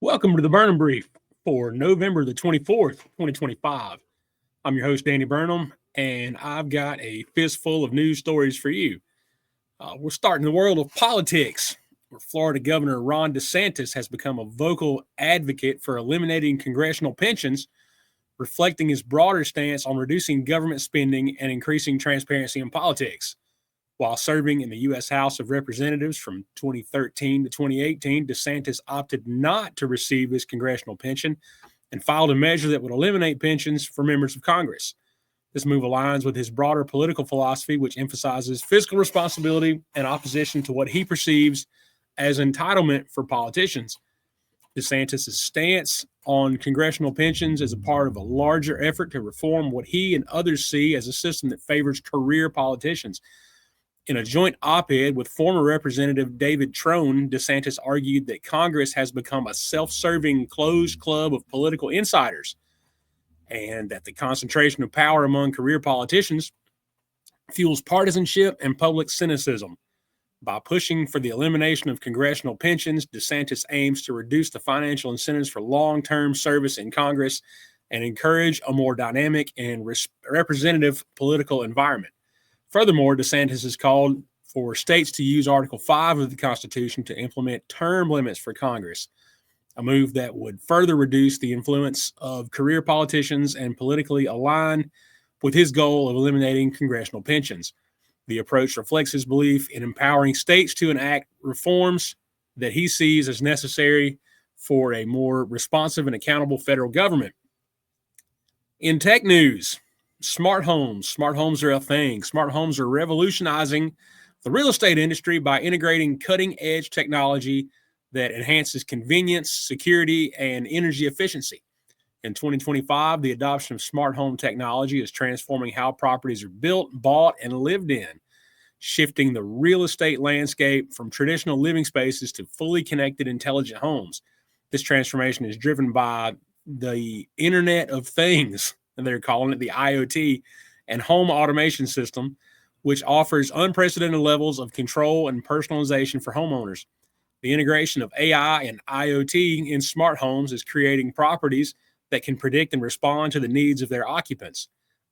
Welcome to the Burnham Brief for November the 24th, 2025. I'm your host, Danny Burnham, and I've got a fistful of news stories for you. We're starting the world of politics, where Florida Governor Ron DeSantis has become a vocal advocate for eliminating congressional pensions, reflecting his broader stance on reducing government spending and increasing transparency in politics. While serving in the U.S. House of Representatives from 2013 to 2018, DeSantis opted not to receive his congressional pension and filed a measure that would eliminate pensions for members of Congress. This move aligns with his broader political philosophy, which emphasizes fiscal responsibility and opposition to what he perceives as entitlement for politicians. DeSantis' stance on congressional pensions is a part of a larger effort to reform what he and others see as a system that favors career politicians. In a joint op-ed with former Representative David Trone, DeSantis argued that Congress has become a self-serving closed club of political insiders and that the concentration of power among career politicians fuels partisanship and public cynicism. By pushing for the elimination of congressional pensions, DeSantis aims to reduce the financial incentives for long-term service in Congress and encourage a more dynamic and representative political environment. Furthermore, DeSantis has called for states to use Article 5 of the Constitution to implement term limits for Congress, a move that would further reduce the influence of career politicians and politically align with his goal of eliminating congressional pensions. The approach reflects his belief in empowering states to enact reforms that he sees as necessary for a more responsive and accountable federal government. In tech news, smart homes. Smart homes are a thing. Smart homes are revolutionizing the real estate industry by integrating cutting-edge technology that enhances convenience, security, and energy efficiency. In 2025, the adoption of smart home technology is transforming how properties are built, bought, and lived in, shifting the real estate landscape from traditional living spaces to fully connected, intelligent homes. This transformation is driven by the Internet of Things, and they're calling it the IoT, and home automation system, which offers unprecedented levels of control and personalization for homeowners. The integration of AI and IoT in smart homes is creating properties that can predict and respond to the needs of their occupants.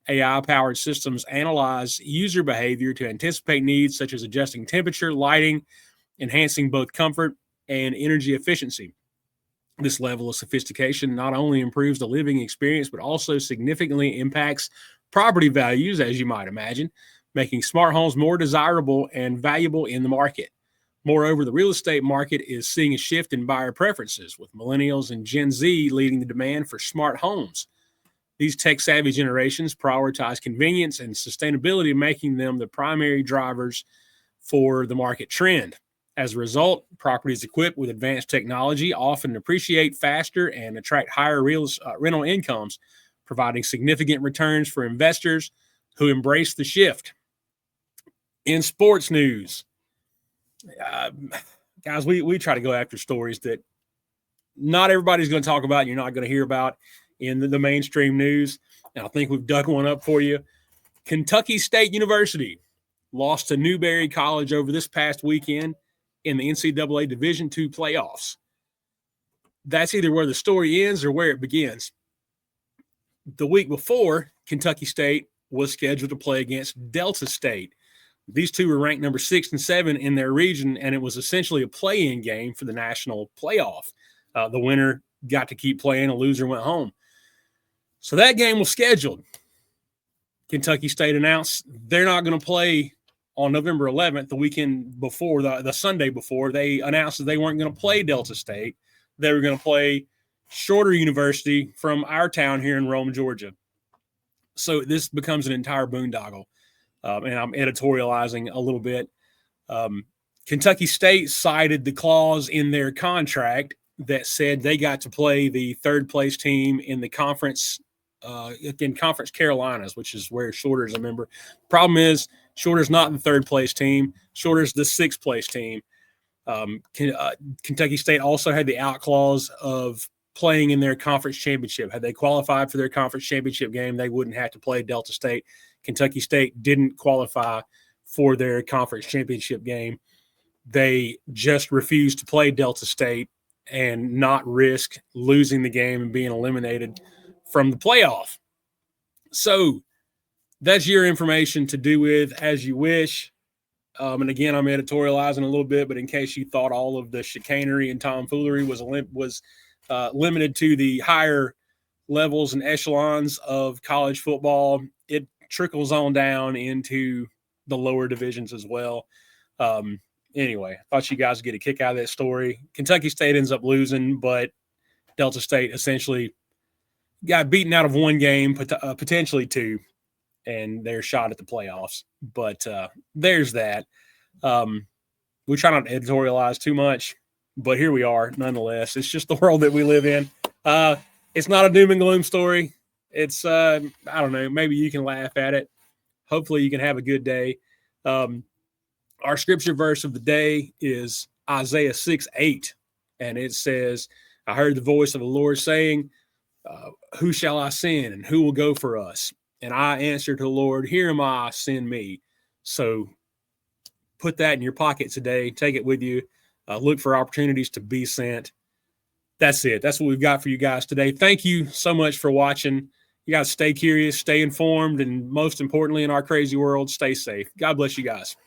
AI-powered systems analyze user behavior to anticipate needs such as adjusting temperature, lighting, enhancing both comfort and energy efficiency. This level of sophistication not only improves the living experience, but also significantly impacts property values, as you might imagine, making smart homes more desirable and valuable in the market. Moreover, the real estate market is seeing a shift in buyer preferences, with millennials and Gen Z leading the demand for smart homes. These tech-savvy generations prioritize convenience and sustainability, making them the primary drivers for the market trend. As a result, properties equipped with advanced technology often appreciate faster and attract higher rental incomes, providing significant returns for investors who embrace the shift. In sports news, guys, we try to go after stories that not everybody's going to talk about and you're not going to hear about in the mainstream news. And I think we've dug one up for you. Kentucky State University lost to Newberry College over this past weekend in the NCAA Division II playoffs. That's either where the story ends or where it begins. The week before, Kentucky State was scheduled to play against Delta State. These two were ranked number 6 and 7 in their region, and it was essentially a play-in game for the national playoff. The winner got to keep playing, a loser went home. So that game was scheduled. Kentucky State announced they're not going to play on November 11th, the weekend before, the Sunday before. They announced that they weren't going to play Delta State. They were going to play Shorter University from our town here in Rome, Georgia. So this becomes an entire boondoggle. And I'm editorializing a little bit. Kentucky State cited the clause in their contract that said they got to play the third-place team in the conference, in Conference Carolinas, which is where Shorter is a member. Problem is, Shorter's not the third-place team. Shorter's the sixth-place team. Kentucky State also had the out clause of playing in their conference championship. Had they qualified for their conference championship game, they wouldn't have to play Delta State. Kentucky State didn't qualify for their conference championship game. They just refused to play Delta State and not risk losing the game and being eliminated from the playoff. So that's your information to do with as you wish. And again, I'm editorializing a little bit, but in case you thought all of the chicanery and tomfoolery was limited to the higher levels and echelons of college football, it trickles on down into the lower divisions as well. Anyway, I thought you guys would get a kick out of that story. Kentucky State ends up losing, but Delta State essentially got beaten out of one game, potentially two, and they're shot at the playoffs. But there's that. We try not to editorialize too much, but here we are nonetheless. It's just the world that we live in. It's not a doom and gloom story. It's, I don't know, maybe you can laugh at it. Hopefully you can have a good day. Our scripture verse of the day is Isaiah 6:8, and it says, I heard the voice of the Lord saying, who shall I send and who will go for us? And I answered to the Lord, here am I, send me. So put that in your pocket today. Take it with you. Look for opportunities to be sent. That's it. That's what we've got for you guys today. Thank you so much for watching. You guys stay curious, stay informed, and most importantly in our crazy world, stay safe. God bless you guys.